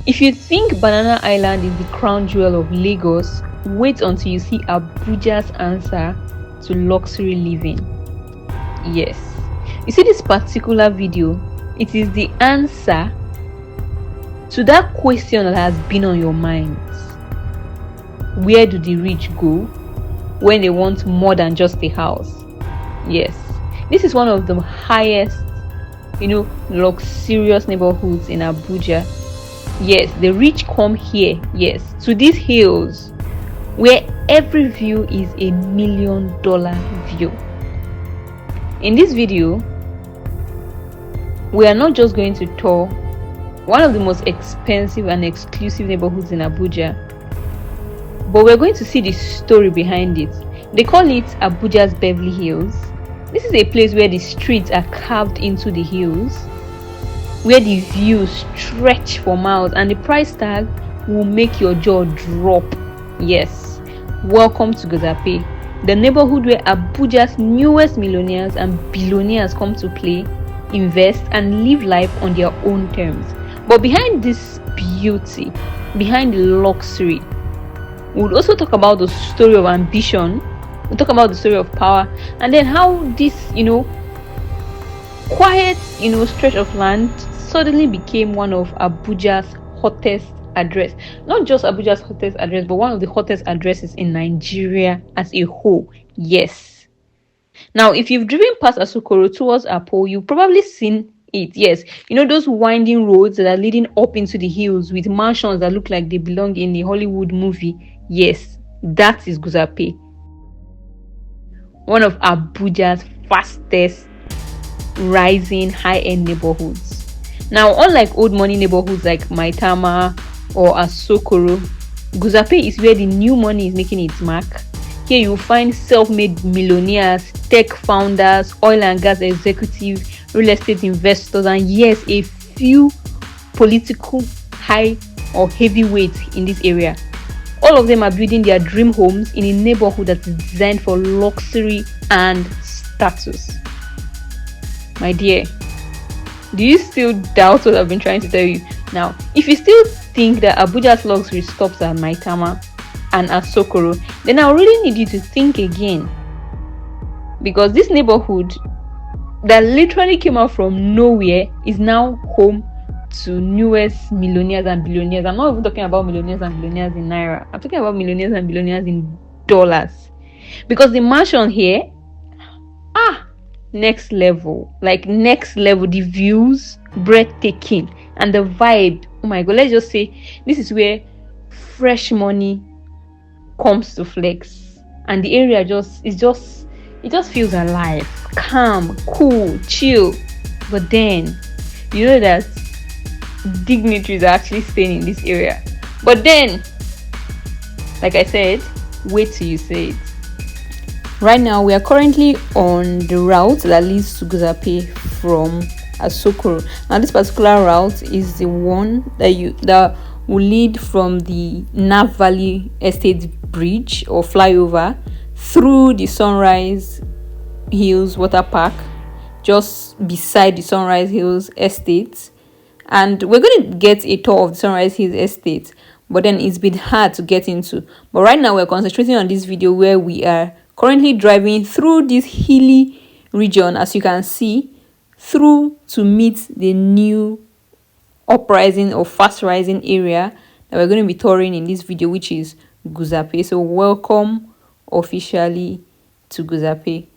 If you think Banana Island is the crown jewel of Lagos, wait until you see Abuja's answer to luxury living. Yes, you see this particular video, it is the answer to that question that has been on your minds. Where do the rich go when they want more than just a house? Yes, this is one of the highest, luxurious neighborhoods in Abuja. Yes, the rich come here, yes, to these hills where every view is $1 million view. In this video, we are not just going to tour one of the most expensive and exclusive neighborhoods in Abuja, but we're going to see the story behind it. They call it Abuja's Beverly Hills. This is a place where the streets are carved into the hills, where the views stretch for miles, and the price tag will make your jaw drop. Yes, welcome to Guzape, the neighborhood where Abuja's newest millionaires and billionaires come to play, invest, and live life on their own terms. But behind this beauty, behind the luxury, we'll also talk about the story of ambition. We'll talk about the story of power, and then how this, quiet, stretch of land suddenly became one of Abuja's hottest address. Not just Abuja's hottest address, but one of the hottest addresses in Nigeria as a whole. Yes. Now, if you've driven past Asokoro towards Apo, you've probably seen it. Yes, those winding roads that are leading up into the hills with mansions that look like they belong in a Hollywood movie. Yes, that is Guzape, one of Abuja's fastest rising high-end neighborhoods. Now, unlike old money neighborhoods like Maitama or Asokoro, Guzape is where the new money is making its mark. Here you will find self-made millionaires, tech founders, oil and gas executives, real estate investors, and yes, a few political high or heavyweights in this area. All of them are building their dream homes in a neighborhood that is designed for luxury and status. My dear, do you still doubt what I've been trying to tell you? Now, if you still think that Abuja's luxury stops at Maitama and Asokoro, then I really need you to think again. Because this neighborhood that literally came out from nowhere is now home to newest millionaires and billionaires. I'm not even talking about millionaires and billionaires in naira. I'm talking about millionaires and billionaires in dollars. Because the mansion here, next level. Like next level. The views, breathtaking. And the vibe, oh my god, let's just say this is where fresh money comes to flex. And the area it just feels alive, calm, cool, chill. But then, you know that dignitaries are actually staying in this area. But then, like I said, wait till you say it. Right now, we are currently on the route that leads to Guzape from Asokoro. Now, this particular route is the one that will lead from the Nav Valley Estate Bridge or flyover through the Sunrise Hills Water Park, just beside the Sunrise Hills Estate. And we're going to get a tour of the Sunrise Hills Estate, but then it's been hard to get into. But right now, we're concentrating on this video where we are currently driving through this hilly region, as you can see, through to meet the new uprising or fast rising area that we're going to be touring in this video, which is Guzape. So welcome officially to Guzape.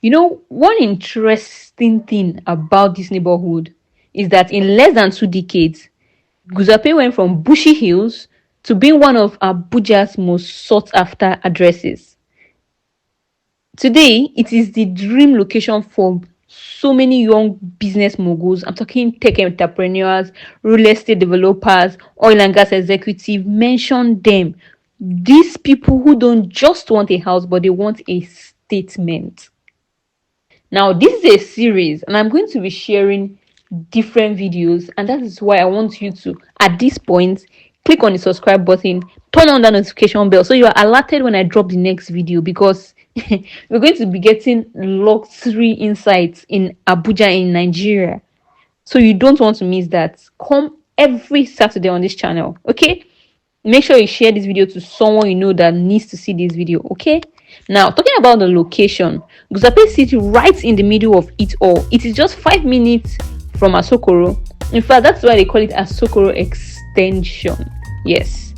You know, one interesting thing about this neighborhood is that in less than 2 decades, Guzape went from bushy hills to being one of Abuja's most sought after addresses. Today, it is the dream location for so many young business moguls. I'm talking tech entrepreneurs, real estate developers, oil and gas executives. Mention them. These people who don't just want a house, but they want a statement. Now, this is a series, and I'm going to be sharing different videos, and that is why I want you to, at this point, click on the subscribe button, turn on the notification bell so you are alerted when I drop the next video, because we're going to be getting luxury insights in Abuja, in Nigeria. So you don't want to miss that. Come every Saturday on this channel, okay? Make sure you share this video to someone you know that needs to see this video, okay? Now, talking about the location, Guzape City right in the middle of it all. It is just 5 minutes from Asokoro. In fact, that's why they call it Asokoro Extension. Yes.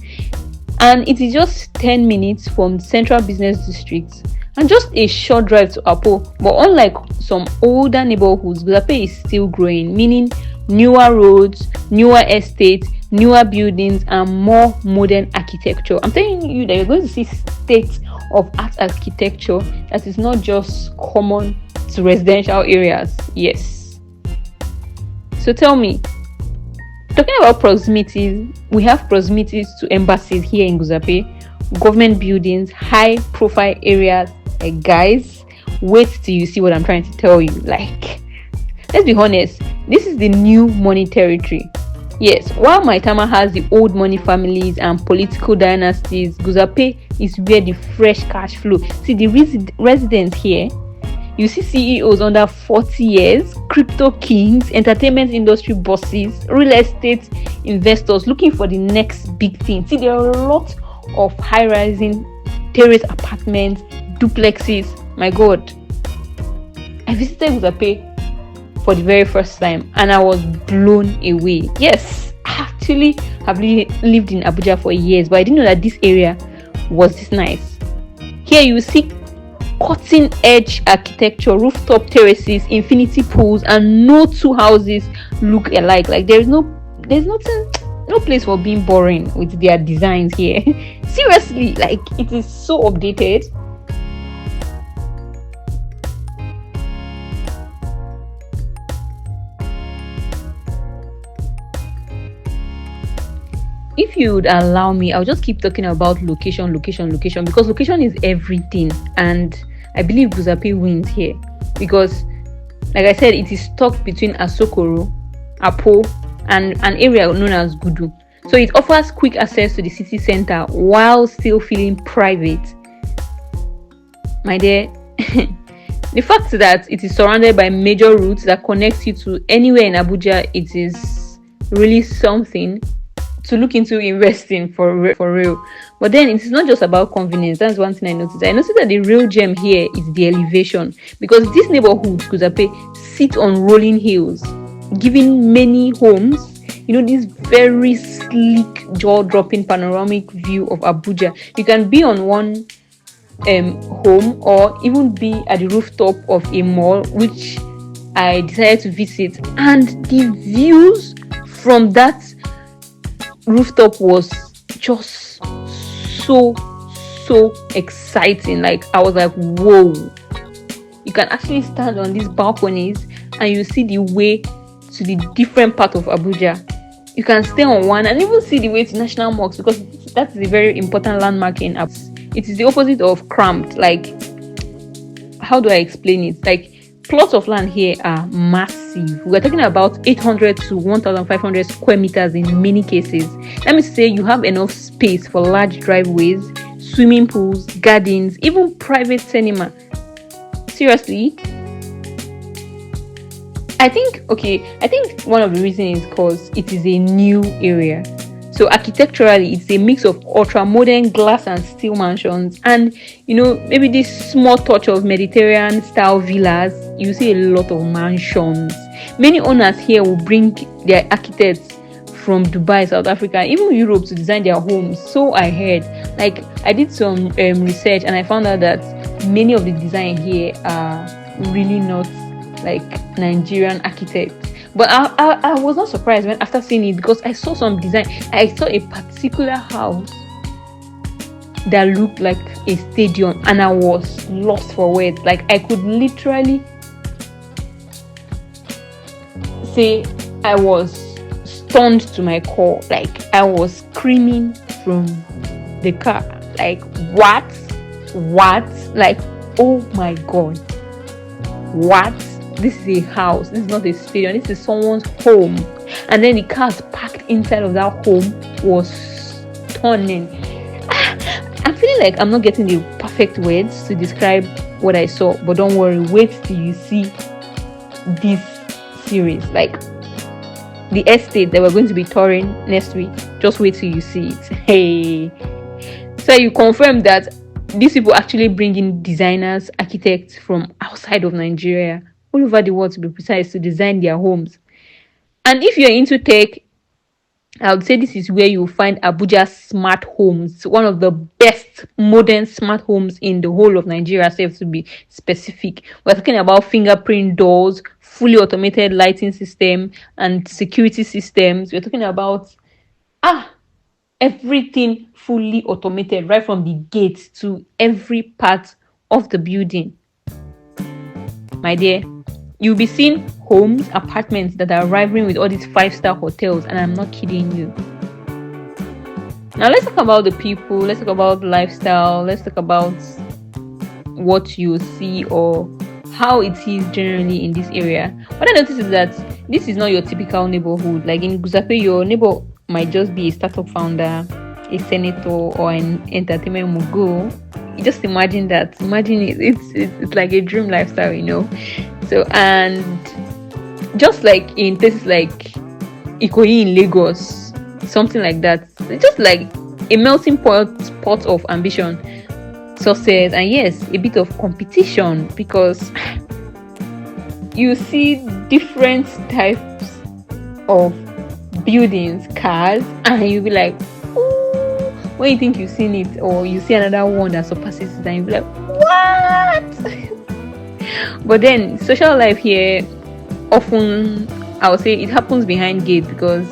And it is just 10 minutes from Central Business District and just a short drive to Apo. But unlike some older neighborhoods, Guzape is still growing, meaning newer roads, newer estates, newer buildings, and more modern architecture. I'm telling you that you're going to see state of art architecture that is not just common to residential areas. Yes. So tell me, talking about proximities, we have proximities to embassies here in Guzape, government buildings, high profile areas. Guys, wait till you see what I'm trying to tell you. Like, let's be honest, this is the new money territory. Yes, while Maitama has the old money families and political dynasties, Guzape is where the fresh cash flow. See the residents here. You see CEOs under 40 years, crypto kings, entertainment industry bosses, real estate investors looking for the next big thing. See, there are a lot of high-rising terrace apartments, duplexes. My God, I visited Guzape for the very first time and I was blown away. Yes, I actually have lived in Abuja for years, but I didn't know that this area was this nice. Here you see cutting edge architecture, rooftop terraces, infinity pools, and no two houses look alike. Like there's no place for being boring with their designs here. Seriously, like it is so updated. If you would allow me, I'll just keep talking about location, because location is everything, and I believe Guzape wins here because, like I said, it is stuck between Asokoro, Apo, and an area known as Gudu. So it offers quick access to the city center while still feeling private. My dear, the fact that it is surrounded by major routes that connects you to anywhere in Abuja, it is really something to look into investing for real. But then it is not just about convenience. That's one thing I noticed. I noticed that the real gem here is the elevation, because this neighborhood, Guzape, sits on rolling hills, giving many homes, this very sleek, jaw-dropping panoramic view of Abuja. You can be on one home or even be at the rooftop of a mall, which I decided to visit, and the views from that rooftop was just so exciting. Like I was like, whoa, you can actually stand on these balconies and you see the way to the different part of Abuja. You can stay on one and even see the way to National Mosque, because that's a very important landmark in Abuja. It is the opposite of cramped. Like, how do I explain it? Like, plots of land here are massive. We're talking about 800 to 1,500 square meters in many cases. Let me say you have enough space for large driveways, swimming pools, gardens, even private cinema. Seriously, I think one of the reasons is because it is a new area. So architecturally, it's a mix of ultra-modern glass and steel mansions, and maybe this small touch of Mediterranean-style villas. You see a lot of mansions. Many owners here will bring their architects from Dubai, South Africa, even Europe to design their homes. So I heard. Like I did some research and I found out that many of the design here are really not like Nigerian architects. But I was not surprised when after seeing it, because I saw some design. I saw a particular house that looked like a stadium, and I was lost for words. Like, I could literally say I was stunned to my core. Like, I was screaming from the car. Like, what? Like, oh my god, what? This is a house. This is not a stadium. This is someone's home. And then the cars parked inside of that home was stunning. I'm feeling like I'm not getting the perfect words to describe what I saw, but don't worry, wait till you see this series. Like, the estate that we're going to be touring next week, just wait till you see it. Hey, so you confirm that these people actually bring in designers, architects from outside of Nigeria, all over the world to be precise, to design their homes. And if you're into tech, I would say this is where you'll find Abuja smart homes, one of the best modern smart homes in the whole of Nigeria, safe to be specific. We're talking about fingerprint doors, fully automated lighting system, and security systems. We're talking about everything fully automated, right from the gate to every part of the building. My dear, you'll be seeing homes, apartments that are rivaling with all these 5-star hotels, and I'm not kidding you. Now let's talk about the people, let's talk about lifestyle, let's talk about what you see or how it is generally in this area. What I noticed is that this is not your typical neighborhood. Like in Guzape, your neighbor might just be a startup founder, a senator, or an entertainment mogul. You just imagine that. Imagine it. It's like a dream lifestyle, you know. So, and just like in places like Ikoyi in Lagos, something like that. It's just like a melting pot of ambition, success, and yes, a bit of competition, because you see different types of buildings, cars, and you'll be like, ooh, when you think you've seen it, or you see another one that surpasses it, and you'll be like, what? But then social life here, often I would say it happens behind gate, because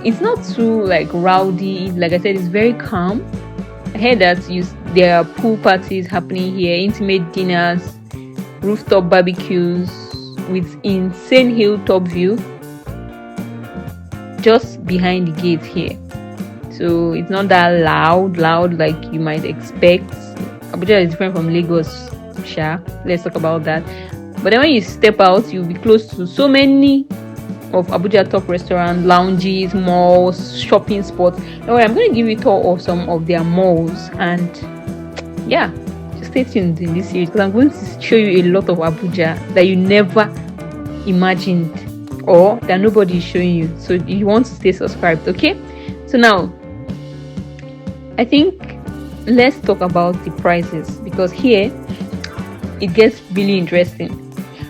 it's not too like rowdy. Like I said, it's very calm. I heard that there are pool parties happening here, intimate dinners, rooftop barbecues with insane hilltop view just behind the gate here. So it's not that loud like you might expect. Abuja is different from Lagos. Sure, let's talk about that. But then when you step out, you'll be close to so many of Abuja top restaurants, lounges, malls, shopping spots. Anyway, I'm going to give you a tour of some of their malls, and yeah, just stay tuned in this series, because I'm going to show you a lot of Abuja that you never imagined or that nobody is showing you. So you want to stay subscribed, okay? So now, I think let's talk about the prices, because here it gets really interesting.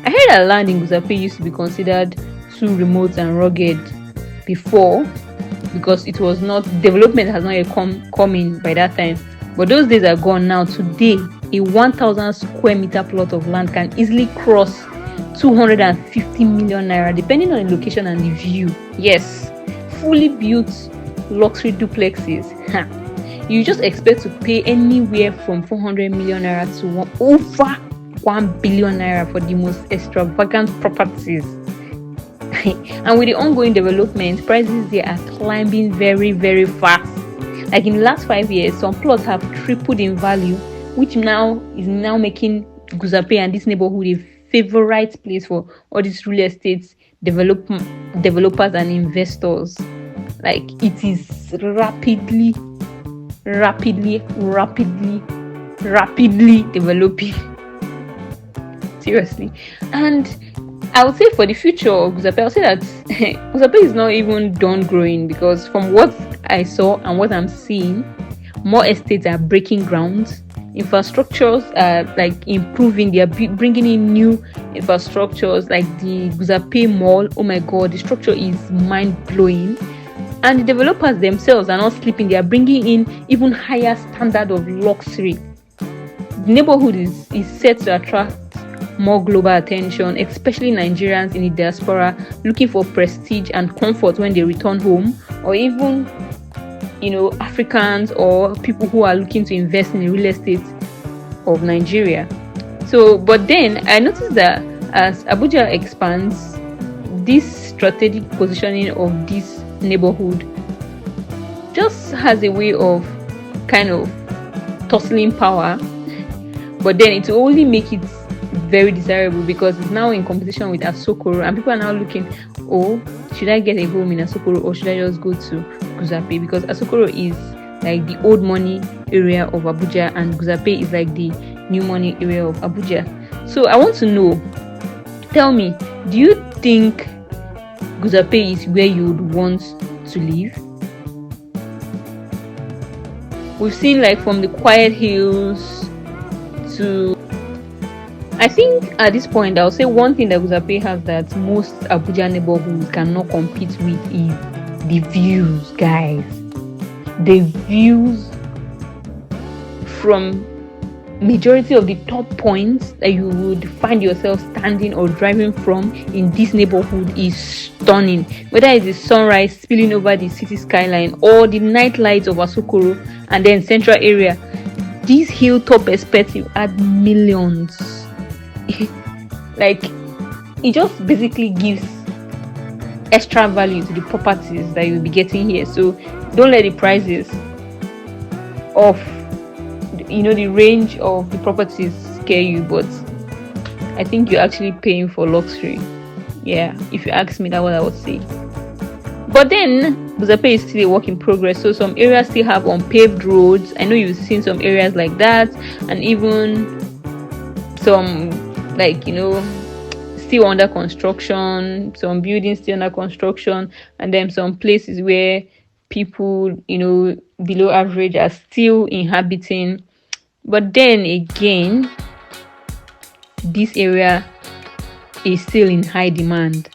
I heard that land in Guzape used to be considered too remote and rugged before, because it was not, development has not yet come in by that time. But those days are gone now. Today, a 1,000 square meter plot of land can easily cross 250 million naira, depending on the location and the view. Yes, fully built luxury duplexes. You just expect to pay anywhere from 400 million naira to over 1 billion naira for the most extravagant properties. And with the ongoing development, prices there are climbing very, very fast. Like in the last 5 years, some plots have tripled in value, which now is making Guzape and this neighborhood a favorite place for all these real estate developers and investors. Like, it is rapidly developing. Seriously. And I would say for the future of Guzape, I would say that Guzape is not even done growing, because from what I saw and what I'm seeing, more estates are breaking ground. Infrastructures are like improving. They are bringing in new infrastructures, like the Guzape Mall. Oh my god, the structure is mind-blowing. And the developers themselves are not sleeping. They are bringing in even higher standard of luxury. The neighborhood is set to attract more global attention, especially Nigerians in the diaspora looking for prestige and comfort when they return home, or even Africans or people who are looking to invest in the real estate of Nigeria. So, but then I noticed that as Abuja expands, this strategic positioning of this neighborhood just has a way of kind of tussling power, but then it will only make it very desirable because it's now in competition with Asokoro, and people are now looking, oh, should I get a home in Asokoro or should I just go to Guzape? Because Asokoro is like the old money area of Abuja and Guzape is like the new money area of Abuja. So I want to know, tell me, do you think Guzape is where you would want to live? We've seen like from the quiet hills to, I think at this point I'll say one thing that Guzape has that most Abuja neighborhoods cannot compete with is the views, guys. The views from majority of the top points that you would find yourself standing or driving from in this neighborhood is stunning. Whether it's the sunrise spilling over the city skyline or the night lights of Asokoro and then central area, this hilltop perspective add millions. Like, it just basically gives extra value to the properties that you'll be getting here. So don't let the prices of the range of the properties scare you, but I think you're actually paying for luxury. Yeah, if you ask me, that's what I would say. But then Guzape is still a work in progress, so some areas still have unpaved roads. I know you've seen some areas like that, and even some still under construction, some buildings still under construction, and then some places where people below average are still inhabiting. But then again, this area is still in high demand.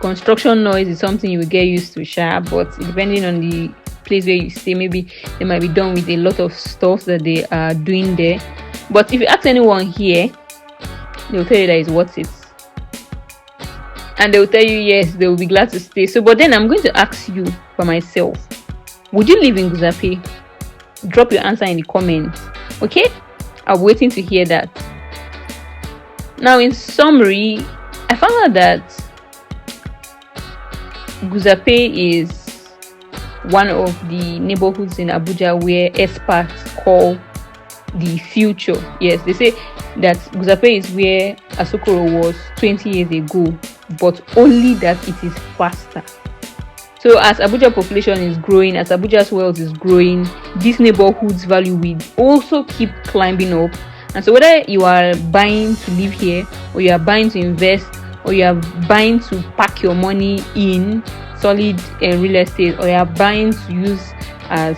Construction noise is something you will get used to, but depending on the place where you stay, maybe they might be done with a lot of stuff that they are doing there. But if you ask anyone here, they'll tell you that it's worth it. And they'll tell you yes, they will be glad to stay. So, but then I'm going to ask you for myself, would you live in Guzape? Drop your answer in the comments. Okay? I'm waiting to hear that. Now, in summary, I found out that Guzape is one of the neighborhoods in Abuja where experts call the future. Yes, they say that Guzape is where Asokoro was 20 years ago, but only that it is faster. So as Abuja population is growing, as Abuja's wealth is growing, this neighborhood's value will also keep climbing up. And so whether you are buying to live here, or you are buying to invest, or you are buying to pack your money in solid real estate, or you are buying to use as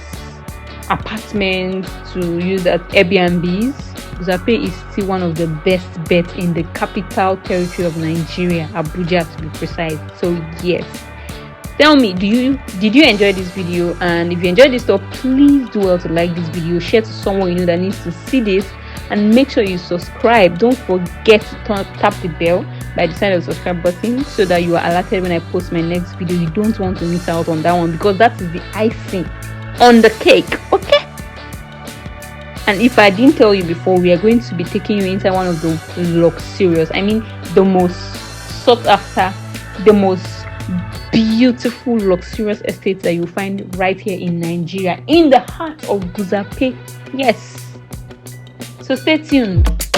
apartments, to use as Airbnbs, Guzape is still one of the best bets in the capital territory of Nigeria, Abuja to be precise. So yes, tell me, did you enjoy this video? And if you enjoyed this stuff, please do well to like this video, share to someone you know that needs to see this, and make sure you subscribe. Don't forget to tap the bell by the side of the subscribe button so that you are alerted when I post my next video. You don't want to miss out on that one because that is the icing on the cake. Okay? And if I didn't tell you before, we are going to be taking you inside one of the luxurious, the most sought after, the most beautiful luxurious estates that you'll find right here in Nigeria, in the heart of Guzape. Yes. So stay tuned.